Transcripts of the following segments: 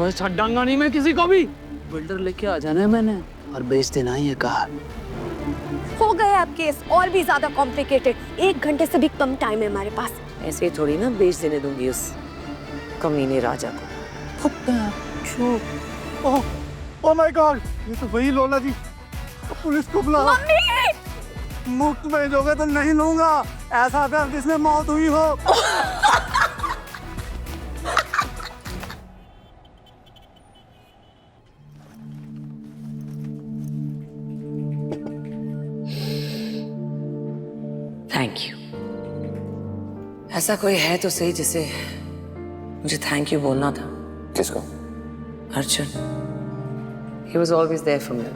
तुम्हें छड्डांगा नहीं मैं किसी को भी। बिल्डर लेके आ जाना है मैंने और बेच देना ये कार। हो गए आप केस और भी ज्यादा कॉम्प्लिकेटेड। 1 घंटे से भी कम टाइम है हमारे पास। ऐसे ही थोड़ी ना बेच देने दूंगी उस कमीने राजा को। ओह माय गॉड, ये तो वही लोला जी। पुलिस को बुलाओ। मम्मी! मुफ्त में दोगे तो नहीं लूंगा। ऐसा दर्द जिसमें मौत हुई हो। Thank you. ऐसा कोई है तो सही जिसे मुझे थैंक यू बोलना था। किसको? Arjun. He was always there for me.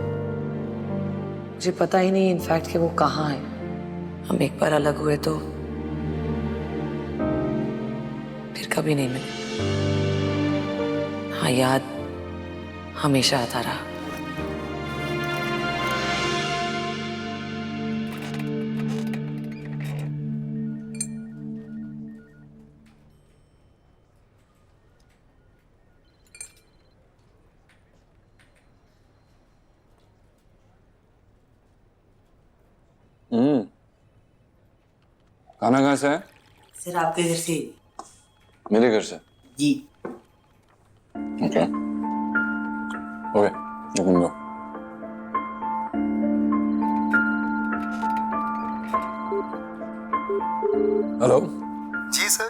मुझे पता ही नहीं इनफैक्ट कि वो कहाँ है। हम एक बार अलग हुए तो फिर कभी नहीं मिले। हाँ, याद हमेशा आता रहा। खाना कहाँ से है? सर आपके घर से। मेरे घर से? जी। ओके ओके, तुम लो। हेलो जी सर।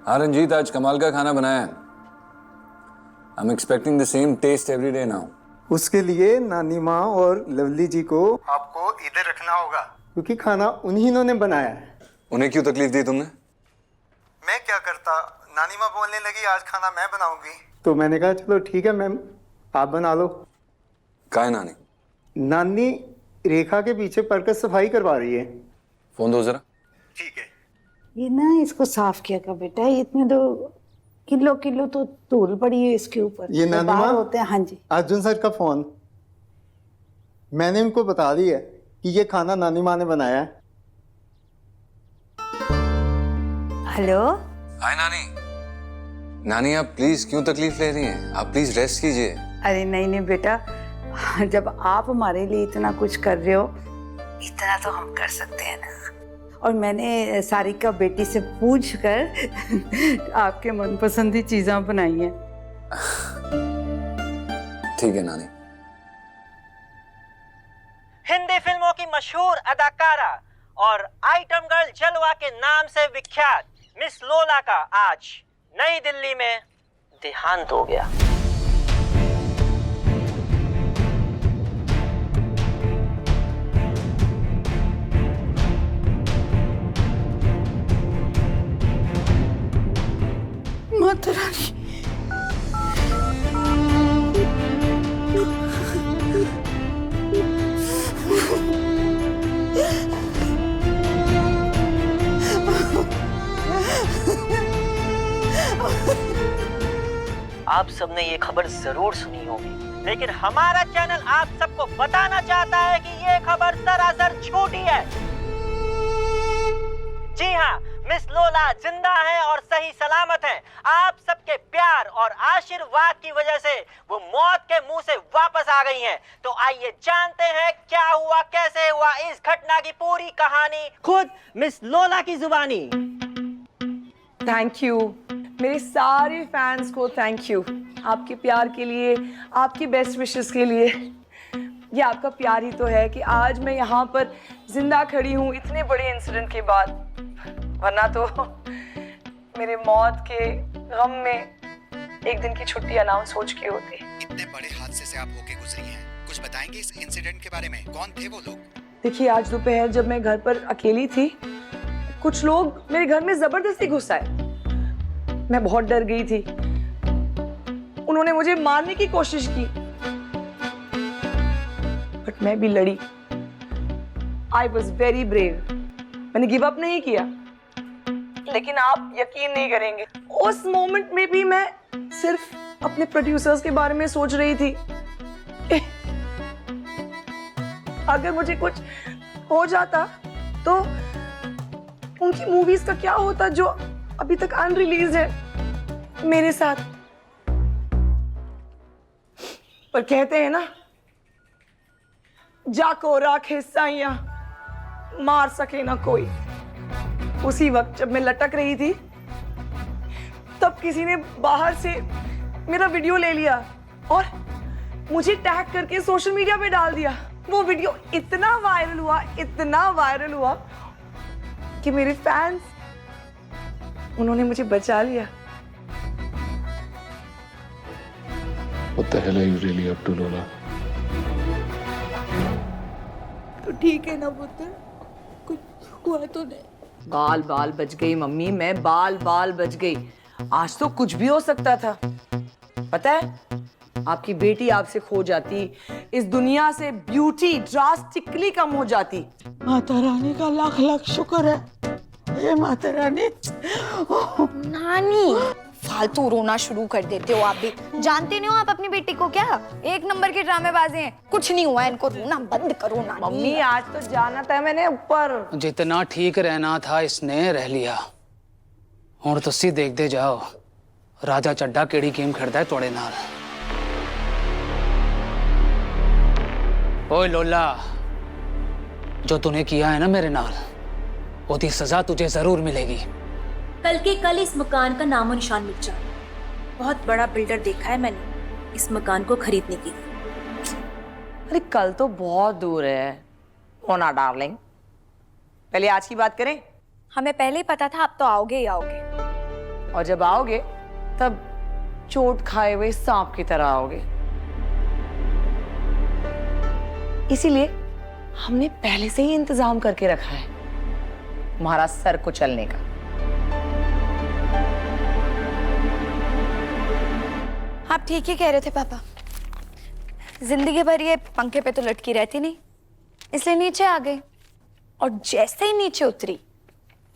हाँ रंजीत, आज कमाल का खाना बनाया है। I am expecting the same taste every day now. उसके लिए नानी माँ और लवली जी को आपको इधर रखना होगा, क्योंकि खाना उन्हीं ने बनाया है। उन्हें क्यों तकलीफ दी तुमने? मैं क्या करता, नानी माँ बोलने लगी आज खाना मैं बनाऊंगी, तो मैंने कहा चलो ठीक है मैम, आप बना लो। क्या है नानी? नानी रेखा के पीछे पड़कर सफाई करवा रही है। फोन दो जरा। ठीक है। ये ना इसको साफ किया कर बेटा, इतने तो किलो किलो तो धूल पड़ी है इसके ऊपर। ये नानी माँ होते हैं। हाँ जी। अर्जुन सर का फोन। मैंने उनको बता दिया कि ये खाना नानी माँ ने बनाया है। हेलो। हाय नानी। नानी आप प्लीज क्यों तकलीफ ले रही हैं? आप प्लीज रेस्ट कीजिए। अरे नहीं नहीं बेटा, जब आप हमारे लिए इतना कुछ कर रहे हो, इतना तो हम कर सकते हैं ना। और मैंने सारिका बेटी से पूछ कर आपके मनपसंद की चीजें बनाई हैं। ठीक है नानी। हिंदी फिल्मों की मशहूर अदाकारा और आइटम गर्ल जलवा के नाम से विख्यात मिस लोला का आज नई दिल्ली में देहांत हो गया। माता रानी, आप सबने ये खबर जरूर सुनी होगी, लेकिन हमारा चैनल आप सबको बताना चाहता है कि ये खबर सरासर झूठी है। जी हाँ, मिस लोला जिंदा है और सही सलामत है। आप सबके प्यार और आशीर्वाद की वजह से वो मौत के मुंह से वापस आ गई हैं। तो आइए जानते हैं क्या हुआ, कैसे हुआ, इस घटना की पूरी कहानी खुद मिस लोला की जुबानी। थैंक यू मेरे सारे फैंस को, थैंक यू आपके प्यार के लिए, आपकी बेस्ट विशेस के लिए। ये आपका प्यार ही तो है कि आज मैं यहाँ पर जिंदा खड़ी हूँ इतने बड़े इंसिडेंट के बाद, वरना तो मेरे मौत के गम में एक दिन की छुट्टी अनाउंस हो चुकी होती। इतने बड़े हादसे से आप होके गुजरी हैं, कुछ बताएंगे इस इंसिडेंट के बारे में? कौन थे वो लोग? देखिए, आज दोपहर जब मैं घर पर अकेली थी, कुछ लोग मेरे घर में जबरदस्ती घुस आए। मैं बहुत डर गई थी। उन्होंने मुझे मारने की कोशिश की, बट मैं भी लड़ी। I was very brave. मैंने गिव अप नहीं किया। लेकिन आप यकीन नहीं करेंगे, उस मोमेंट में भी मैं सिर्फ अपने प्रोड्यूसर्स के बारे में सोच रही थी। अगर मुझे कुछ हो जाता तो उनकी मूवीज का क्या होता जो अभी तक अनरिलीज है मेरे साथ। पर कहते हैं ना, जाको राखे साइया मार सके ना कोई। उसी वक्त जब मैं लटक रही थी तब किसी ने बाहर से मेरा वीडियो ले लिया और मुझे टैग करके सोशल मीडिया पे डाल दिया। वो वीडियो इतना वायरल हुआ कि मेरे फैंस, उन्होंने मुझे बचा लिया। What the hell are you really up to, Lola? तो ठीक है ना पुत्र, कुछ हुआ तो नहीं? बाल बच गई मम्मी, मैं बाल बच गई। आज तो कुछ भी हो सकता था। पता है, आपकी बेटी आपसे खो जाती, इस दुनिया से ब्यूटी ड्रास्टिकली कम हो जाती। माता रानी का लाख लाख शुक्र है। हे माता रानी। नानी, फालतू रोना शुरू कर देते हो आप भी। जानते नहीं हो आप अपनी बेटी को क्या? एक नंबर के ड्रामेबाज हैं। कुछ नहीं हुआ, इनको रोना बंद करो नानी। मम्मी आज तो जाना था मैंने ऊपर। जितना ठीक रहना था इसने रह लिया। और तुसी देखते जाओ राजा चड्डा केड़ी गेम खेलता है तोड़े नाल। ओए लोला, जो तूने किया है ना मेरे नाल, उसकी सजा तुझे जरूर मिलेगी। कल के कल इस मकान का नामो निशान मिट जाए। बहुत बड़ा बिल्डर देखा है मैंने इस मकान को खरीदने की। अरे कल तो बहुत दूर है होना डार्लिंग, पहले आज की बात करें। हमें पहले ही पता था आप तो आओगे ही आओगे। और जब आओगे तब चोट खाए हुए सांप की तरह आओगे। इसीलिए हमने पहले से ही इंतजाम करके रखा है तुम्हारा सर कुचलने का। आप ठीक ही कह रहे थे पापा। जिंदगी भर ये पंखे पे तो लटकी रहती नहीं, इसलिए नीचे आ गई। और जैसे ही नीचे उतरी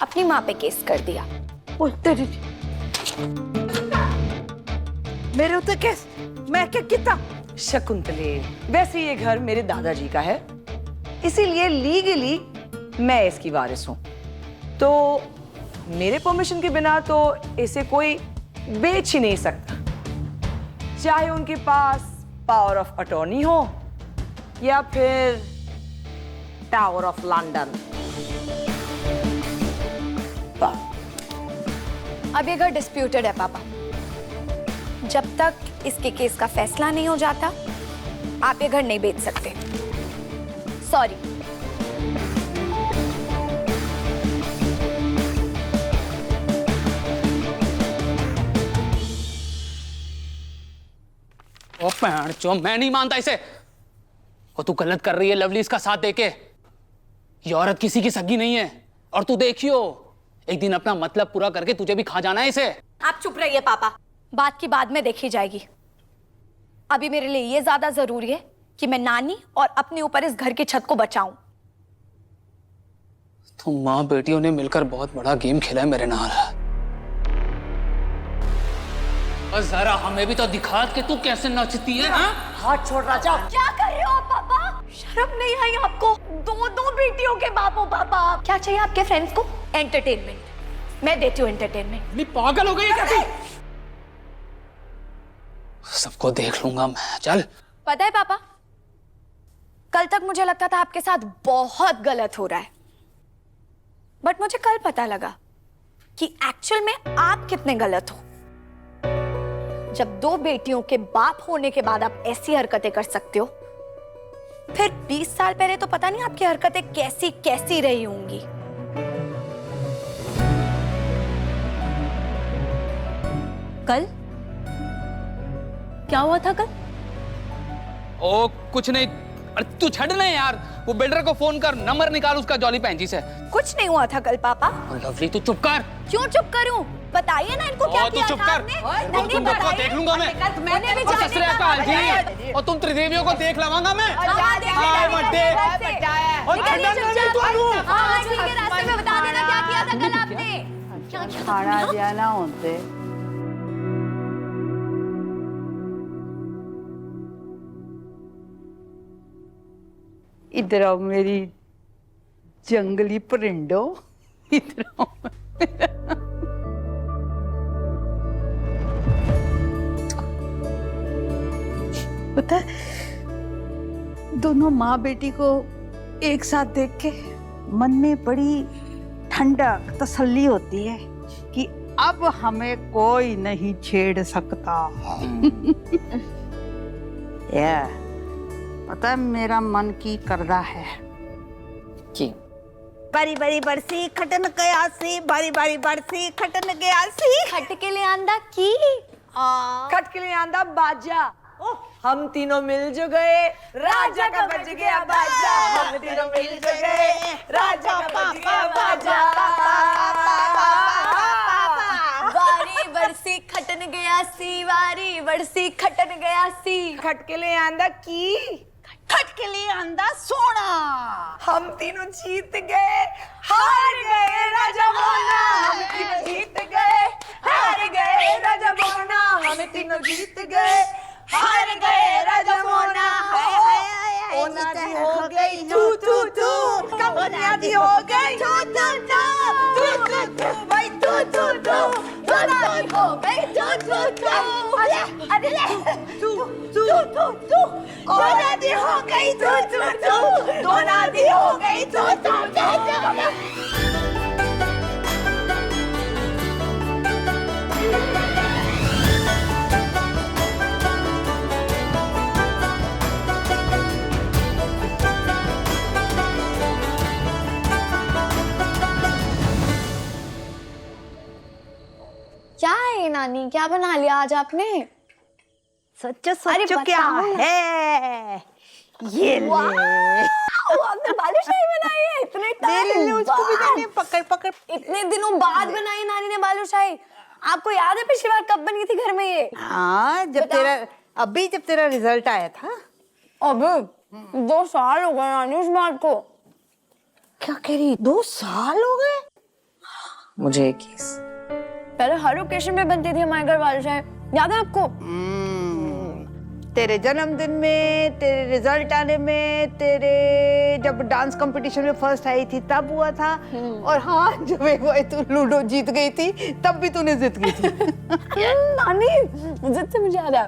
अपनी माँ पे केस कर दिया। मेरे ऊपर केस? मैं क्या कितना? शकुंतले, वैसे ये घर मेरे दादाजी का है, इसीलिए लीगली मैं इसकी वारिस हूं। तो मेरे परमिशन के बिना तो इसे कोई बेच ही नहीं सकता, चाहे उनके पास पावर ऑफ अटॉर्नी हो या फिर टावर ऑफ लंदन। अब ये घर डिस्प्यूटेड है पापा। जब तक इसके केस का फैसला नहीं हो जाता आप ये घर नहीं बेच सकते। सॉरी। ओ भैन चो, मैं नहीं मानता इसे। और तू गलत कर रही है लवली इसका साथ देके। ये औरत किसी की सगी नहीं है। और तू देखियो एक दिन अपना मतलब पूरा करके तुझे भी खा जाना है इसे। आप चुप रहिए पापा, बात की बाद में देखी जाएगी। अभी मेरे लिए ये ज्यादा जरूरी है कि मैं नानी और अपने ऊपर इस घर की छत को बचाऊं। तुम माँ बेटियों ने मिलकर बहुत बड़ा गेम खेला है मेरे नाल। और जरा हमें भी तो दिखा कि तू कैसे नाचती है। हाँ? हाथ छोड़ राजा। क्या कर रहे हो आप पापा? शर्म नहीं आई आपको? दो बेटियों के बाप हो पापा। क्या चाहिए आपके फ्रेंड्स को? एंटरटेनमेंट। मैं देती हूँ एंटरटेनमेंट। नहीं पागल हो गई क्या तू? सबको देख लूंगा मैं। चल। पता है पापा, कल तक मुझे लगता था आपके साथ बहुत गलत हो रहा है, बट मुझे कल पता लगा कि एक्चुअल में आप कितने गलत हो। जब दो बेटियों के बाप होने के बाद आप ऐसी हरकतें कर सकते हो, फिर 20 साल पहले तो पता नहीं आपकी हरकतें कैसी कैसी रही होंगी। कल क्या हुआ था कल? ओ कुछ नहीं। अरे तू छड़ नहीं यार, वो बिल्डर को फोन कर, नंबर निकाल उसका जॉली पैंजी से। कुछ नहीं हुआ था कल पापा। लवली तू चुप कर। क्यों चुप करूं? बताइए ना इनको क्या किया था आपने? नहीं बताइए। देख लूंगा मैं। मैंने भी जाने जी और तुम त्रिदेवियों को देख लवांगा मैं। हां ठीक है, रास्ते में बता देना क्या किया था कल आपने। क्या किया था? खाना जाना होते। इधर आओ मेरी जंगली परिंदो, इधर आओ। पता है, दोनों माँ बेटी को एक साथ देख के मन में बड़ी ठंडक, तसल्ली होती है कि अब हमें कोई नहीं छेड़ सकता। या पता है मेरा मन की करदा है कि बारी बारी बरसी खटन गयासी, बारी बारी बरसी खटन गयासी। खट के ले आंदा की खट के लिए आंदा बाजा। हम तीनों मिल जो गए, राजा का बज गया बाजा। हम तीनों मिल जो गए, राजा का बज गया बाजा। वारी बरसी खटन गया सी, वारी बरसी खटन गया सी। खट के लिए आंदा की, खट के लिए आंदा सोना। हम तीनों जीत गए, हार गए राजा मोना। हम तीनों जीत गए, हार गए राजा मोना। हम तीनों जीत गए, हार गए राजा मोना। ओना दी हो गई तू तू तू, कमनिया दी हो गई तू तू तू, तू तू तू भाई तू तू तू, ओना दी हो गई तू तू तू। अरे तू तू तू तू, ओना दी हो गई तू तू तू, ओना दी हो गई तू तू तू। क्या है नानी, क्या बना लिया आज आपने? सच सच क्या है ये? ले आपने बालूशाही बनाई है इतने टाइम उसको भी देने, पकड़ पकड़। इतने दिनों बाद बनाई नानी ने बालूशाही। आपको याद है पिछली बार कब बनी थी घर में ये? हाँ, जब तेरा रिजल्ट आया था। अब 2 साल हो गए नानी उस बात को। क्या कह रही, 2 साल हो गए? मुझे 21। पहले हर ओकेशन पे बनती थी हमारे घर बालूशाही, याद है आपको? तेरे जन्मदिन में, तेरे रिजल्ट आने में, तेरे जब डांस कंपटीशन में फर्स्ट आई थी तब हुआ था। और हाँ, जब एक बार तू लूडो जीत गई थी तब भी तूने जिद की थी। नानी जिद से मुझे याद है,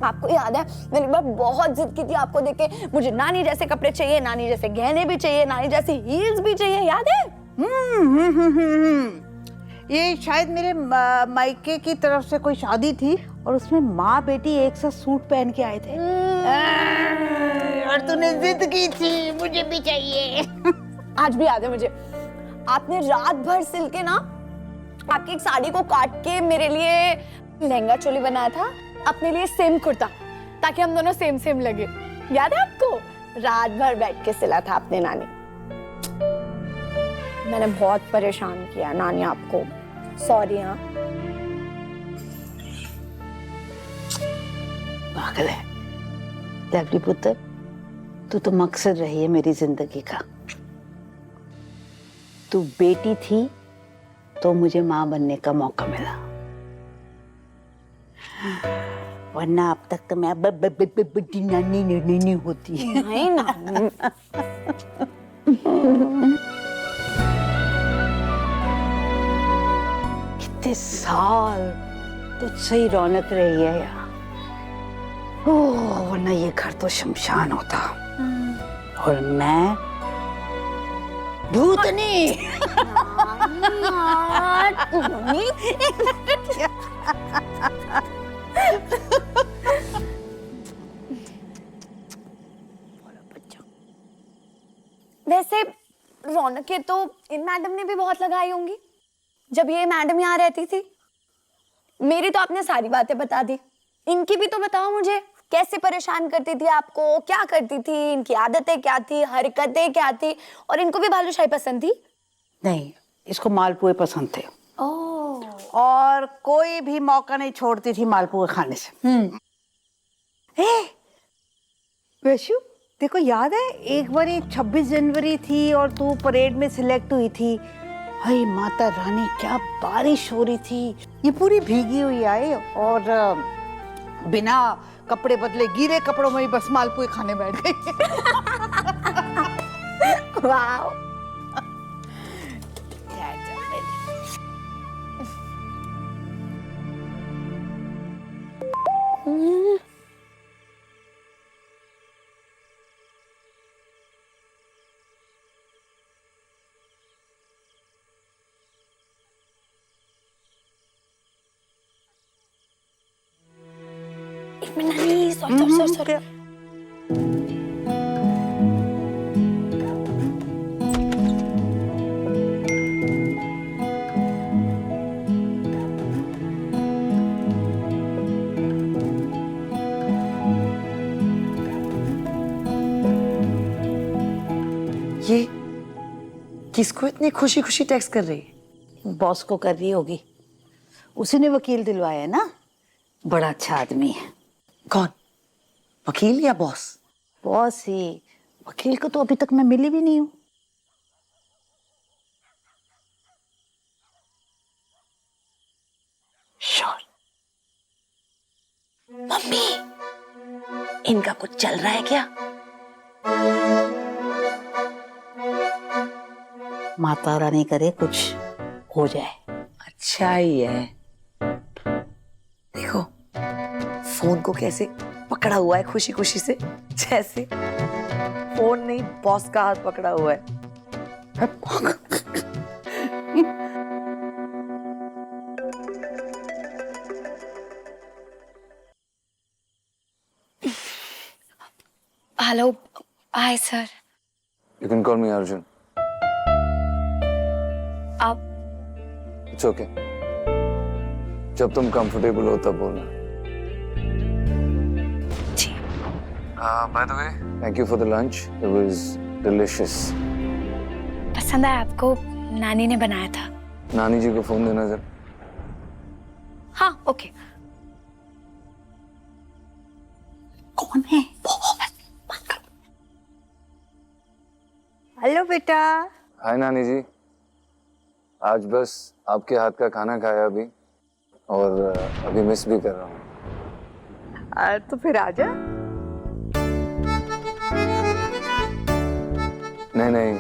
आपको याद है मैंने एक बार बहुत जिद की थी आपको देख के, मुझे नानी जैसे कपड़े चाहिए, नानी जैसे गहने भी चाहिए, नानी जैसी हील्स भी चाहिए, याद है? ये शायद मेरे मायके की तरफ से कोई शादी थी और उसमें माँ बेटी एक साथ सूट पहन के आए थे। और तूने जिद की थी मुझे भी चाहिए। आज भी याद है मुझे, आपने रात भर सिल के ना आपकी एक साड़ी को काट के मेरे लिए लहंगा चोली बनाया था, अपने लिए सेम कुर्ता, ताकि हम दोनों सेम सेम लगे। याद है आपको? रात भर बैठ के सिला था आपने नानी। मैंने बहुत परेशान किया नानी आपको, सॉरी। हाँ पागल है लवली पुत्र, तू तो मकसद रही है मेरी जिंदगी का। तू बेटी थी तो मुझे माँ बनने का मौका मिला, वरना अब तक तो मैं बड़ी नानी नहीं होती। नहीं ना। कितने साल तुझसे ही रौनक रही है यार। वरना ये घर तो शमशान होता और मैं भूतनी। वैसे रौनकें तो इन मैडम ने भी बहुत लगाई होंगी जब ये मैडम यहाँ रहती थी। मेरी तो आपने सारी बातें बता दी, इनकी भी तो बताओ मुझे, कैसे परेशान करती थी आपको, क्या करती थी, इनकी आदतें क्या थी, हरकतें क्या थी, और इनको भी बालूशाही पसंद थी? नहीं, इसको मालपुए पसंद थे। ओह। और कोई भी मौका नहीं छोड़ती थी मालपुए खाने से। वैशु, देखो याद है एक बार 26 जनवरी थी और तू परेड में सिलेक्ट हुई थी। हाय माता रानी, क्या बारिश हो रही थी, ये पूरी भीगी हुई आई और बिना कपड़े बदले गीले कपड़ों में ही बस मालपुए खाने बैठ गई। वाह। एक मिनट नानी, सॉरी। ये किसको इतनी खुशी खुशी टेक्स्ट कर रही है? बॉस को कर रही होगी, उसी ने वकील दिलवाया है ना, बड़ा अच्छा आदमी है। कौन, वकील या बॉस? बॉस ही, वकील को तो अभी तक मैं मिली भी नहीं हूँ। श्योर। मम्मी, इनका कुछ चल रहा है क्या? माता रानी करे कुछ हो जाए। अच्छा ही है। देखो फोन को कैसे पकड़ा हुआ है खुशी खुशी से, जैसे फोन नहीं बॉस का हाथ पकड़ा हुआ है। Hello, hi sir. You can call me Arjun. आप It's okay. जब तुम कंफर्टेबल हो तब बोलना। जी। By the way, thank you for the lunch. It was delicious. पसंद आया आपको? नानी ने बनाया था। नानी जी को फोन देना जरा। हाँ, ओके। कौन है? हेलो बेटा। हाय नानी जी, आज बस आपके हाथ का खाना खाया अभी, और अभी मिस भी कर रहा हूँ। तो फिर आजा। नहीं,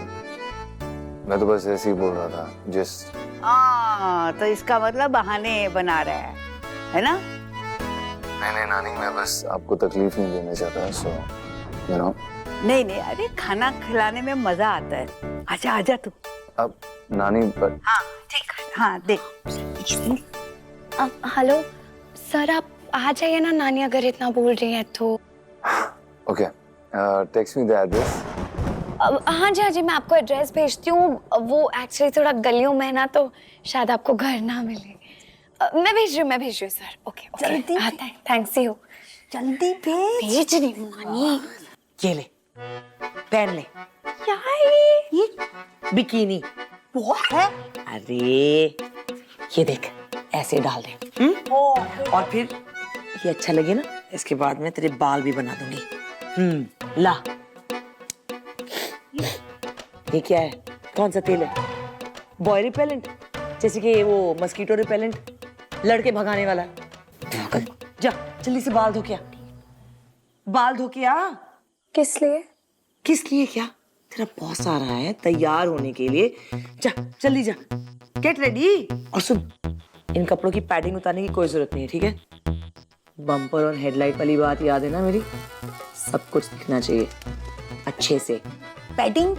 मैं तो बस ऐसे ही बोल रहा था, जस्ट। हाँ, तो इसका मतलब बहाने बना रहा है ना? नहीं नानी, मैं बस आपको तकलीफ नहीं देना चाहता, सो यू नो। नहीं, अरे खाना खिलाने में मजा आता है। आजा आजा तू। अब नानी पर। हाँ ठीक है, हाँ दे। हेलो सर, आप आ जाइए ना, नानी अगर इतना बोल रही है तो। Okay, text me the address. हाँ जी, मैं आपको एड्रेस भेजती हूँ। वो एक्चुअली थोड़ा गलियों में है ना, तो शायद आपको घर ना मिले। मैं भेज रही हूँ सर। ओके, जल्दी आता है। Thanks you. जल्दी भेज रही हूँ नानी। ये ले, पहन ले। क्या है ये? बिकिनी। वो है? अरे ये देख, ऐसे डाल दे। और फिर ये अच्छा लगे ना, इसके बाद में तेरे बाल भी बना दूंगी। ला, ये क्या है? कौन सा तेल है? बॉय रिपेलेंट, जैसे कि वो मस्कीटो रिपेलेंट, लड़के भगाने वाला। जा जल्दी से बाल धो के आ। बाल धो के आ। किस लिए? किस लिए क्या? तेरा बॉस आ रहा है तैयार होने के लिए। जा जल्दी जा, गेट रेडी। और सुन, इन कपड़ों की पैडिंग उतारने की कोई जरूरत नहीं है, ठीक है? बम्पर और हेडलाइट वाली बात याद है ना मेरी? सब कुछ दिखना चाहिए अच्छे से। पैडिंग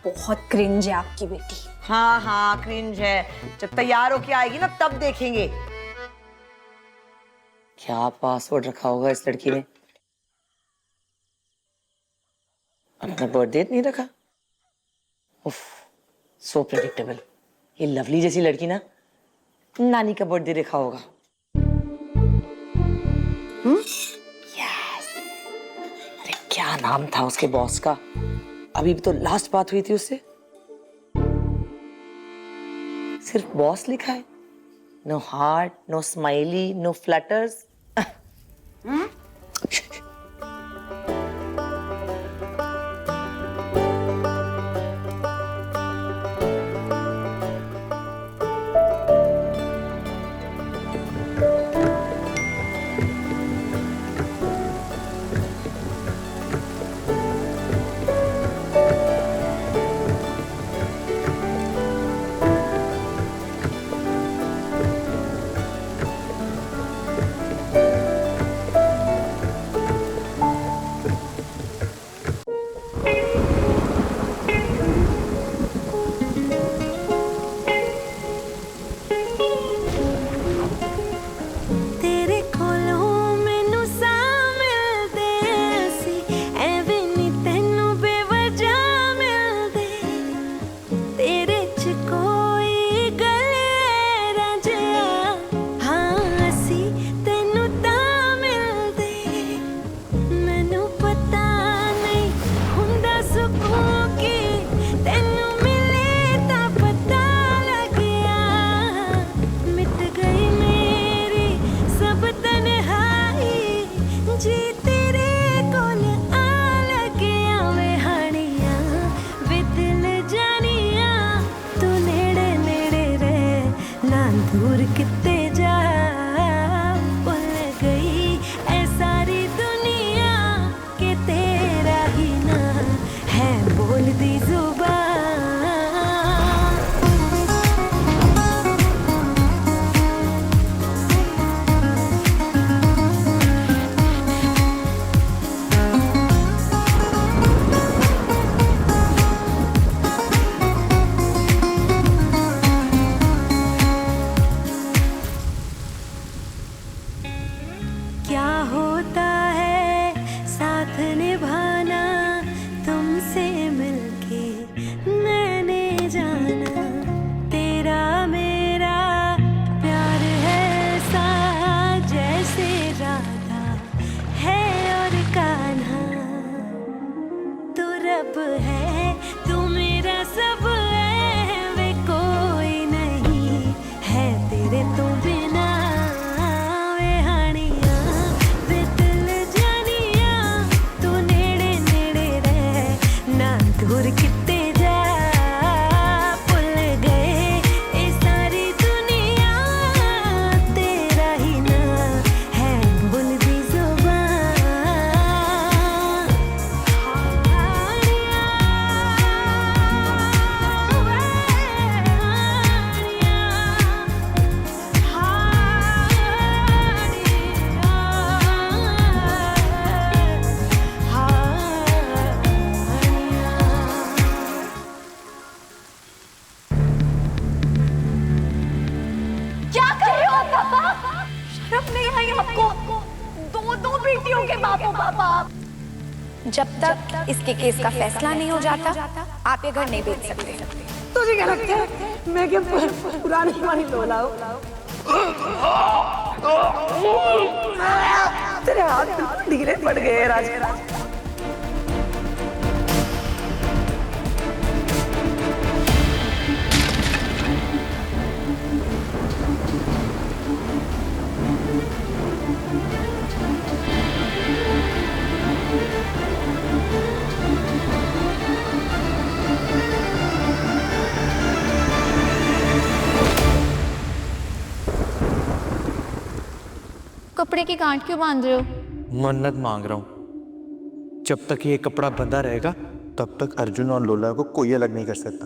बहुत क्रिंज है आपकी बेटी। हाँ क्रिंज है। जब तैयार होके आएगी ना तब देखेंगे। क्या पासवर्ड रखा होगा इस लड़की ने? अपना बर्थडे नहीं रखा। उफ, सो प्रेडिक्टेबल। ये लवली जैसी लड़की ना नानी का बर्थडे रखा होगा। यस। अरे क्या नाम था उसके बॉस का? अभी भी तो लास्ट बात हुई थी उससे। सिर्फ बॉस लिखा है, no heart, no smiley, no flutters. क्या होता है साथ निभाना, तुमसे मिलके मैंने जाना, तेरा मेरा प्यार है ऐसा जैसे राधा है और कान्हा। तू रब है, तू मेरा सब है, वे कोई नहीं है तेरे तो बिना। वे हानिया वे दिल जानिया, तू नेड़े नेड़े रह ना दूर किते जा। भुल गए ये सारी दुनिया, तेरा ही ना है बोलती जुबान। क्या कर रहे हो पापा? शर्म नहीं आई आपको? दो बेटियों के बाप हो पापा। जब तक इसके केस का फैसला नहीं हो जाता, आप ये घर नहीं बेच सकते। तुझे क्या लगता है मैं क्या पुरानी जमानी लोला हूँ? तेरे हाथ बिल्कुल ढीले पड़ गए राज। कपड़े की गांठ क्यों बांध रहे हो? मन्नत मांग रहा हूँ, जब तक ये कपड़ा बंधा रहेगा तब तक अर्जुन और लोला को कोई अलग नहीं कर सकता।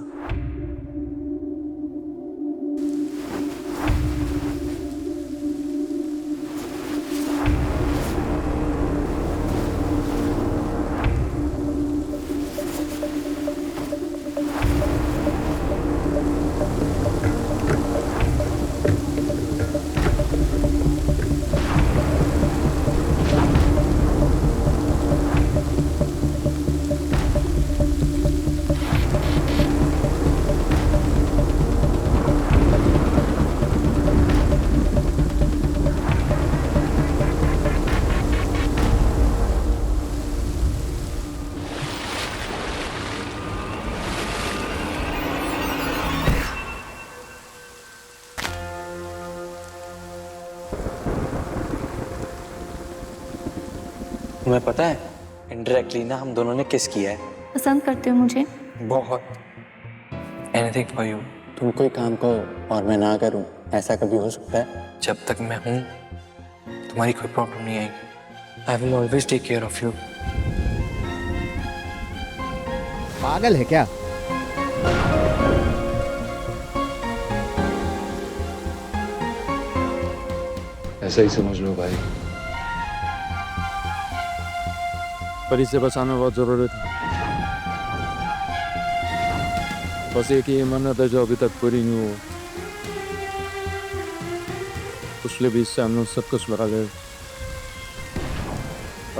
तुम्हें पता है इनडायरेक्टली ना हम दोनों ने किस किया है। पसंद करते हो मुझे? बहुत। Anything for you. तुम कोई काम करो और मैं ना करूं, ऐसा कभी हो सकता है? जब तक मैं हूं तुम्हारी कोई प्रॉब्लम नहीं आएगी। I will always take care of you. पागल है क्या? ऐसा ही समझ लो भाई। पर इसे बचाना बहुत जरूरी था। बस एक ही मन्नत है जो अभी तक पूरी नहीं हुई। पिछले 20 साल में सब कुछ मरा गया।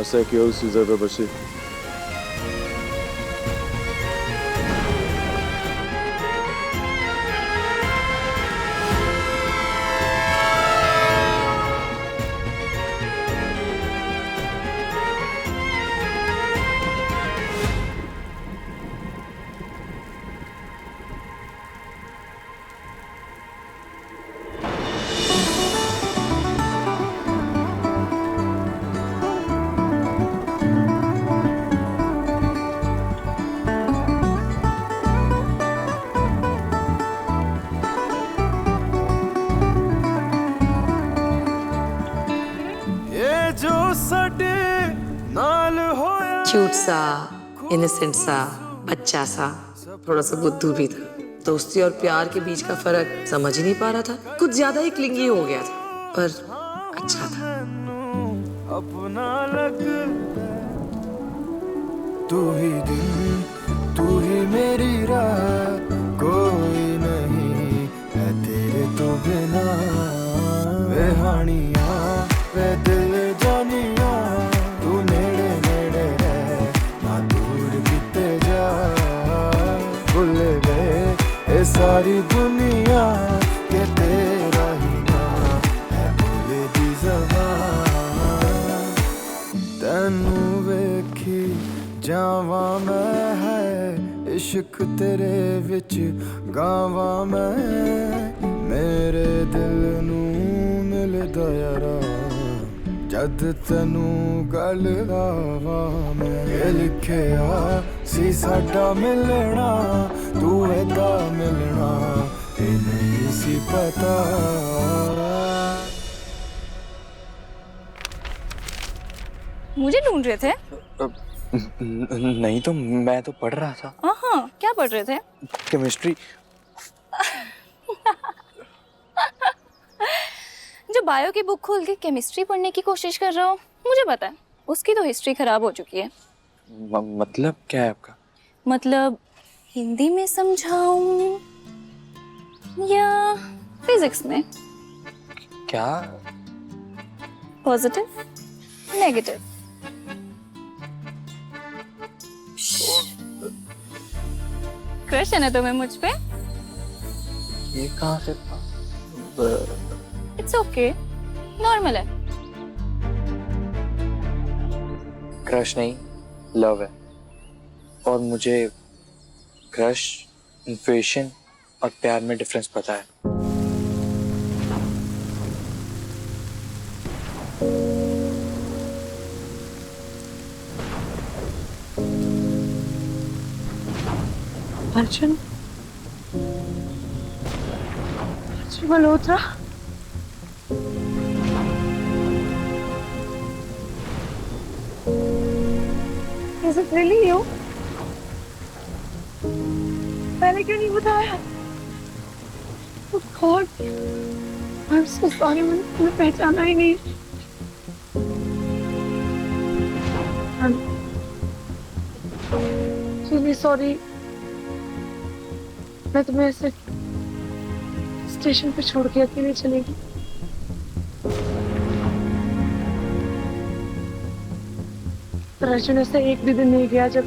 ऐसा कि उसी जगह बची। क्यूट सा, इनोसेंट सा, बच्चा सा, थोड़ा सा बुद्धू भी था। दोस्ती और प्यार के बीच का फर्क समझ ही नहीं पा रहा था। कुछ ज्यादा ही क्लिंगी हो गया था, पर अच्छा था। अपना लग तू ही दिन, तू ही मेरी राह, कोई नहीं है तेरे तो बिना। वे हानिया वे दिल जान सारी दुनिया के तेरा ही नाम है बोले दी ज़बान तेनू वेखी जावा मैं है इश्क तेरे विच गावा मैं मेरे दिल नू मिलदा यारा जद तैनू गल लावा मैं लिखिया सी साडा मिलना तू एदा मिलना ए नहीं सी पता मुझे ढूंढ रहे थे? नहीं तो मैं तो पढ़ रहा था। हाँ, क्या पढ़ रहे थे? केमिस्ट्री। जो बायो की बुक खोल के केमिस्ट्री पढ़ने की कोशिश कर रहा हो, मुझे पता है उसकी तो हिस्ट्री खराब हो चुकी है। मतलब क्या है आपका? मतलब हिंदी में समझाऊं या फिजिक्स में? क्या? Positive, negative. क्रश है ना तुम्हें मुझ पे? ये कहाँ से? इट्स ओके, नॉर्मल है। क्रश नहीं, लव है। और मुझे क्रश, इन्फेक्शन और प्यार में डिफरेंस पता है। Arjun Malhotra, Is it really you? मैंने क्यों नहीं बताया? Oh God, I'm so sorry, मैंने तुम्हें पहचाना ही नहीं। I'm really sorry। मैं तुम्हें ऐसे स्टेशन पे छोड़ के अकेले चली गई। पर अर्जुन ऐसा एक भी दिन नहीं गया जब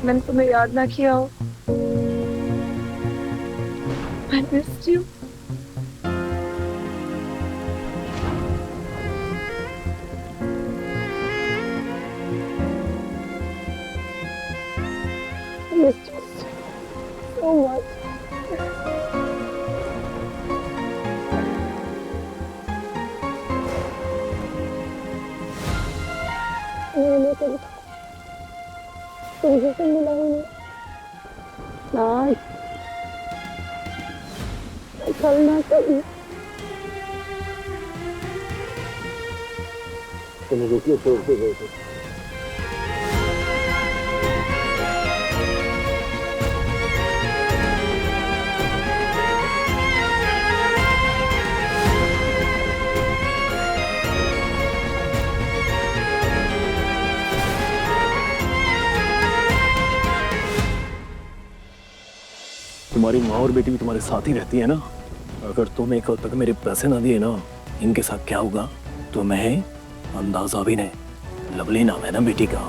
मैंने तुम्हें याद ना किया हो। I missed you। I missed you so much। मैंने तुमसे मिला ही नहीं। कल ना कभी। तुम्हें रुकिए छोड़ के गए थे। तुम्हारी माँ और बेटी भी तुम्हारे साथ ही रहती है ना। अगर तुम एक वक्त तक मेरे पैसे ना दिए ना, इनके साथ क्या होगा तुम्हें अंदाजा भी नहीं। लवली नाम है ना बेटी का।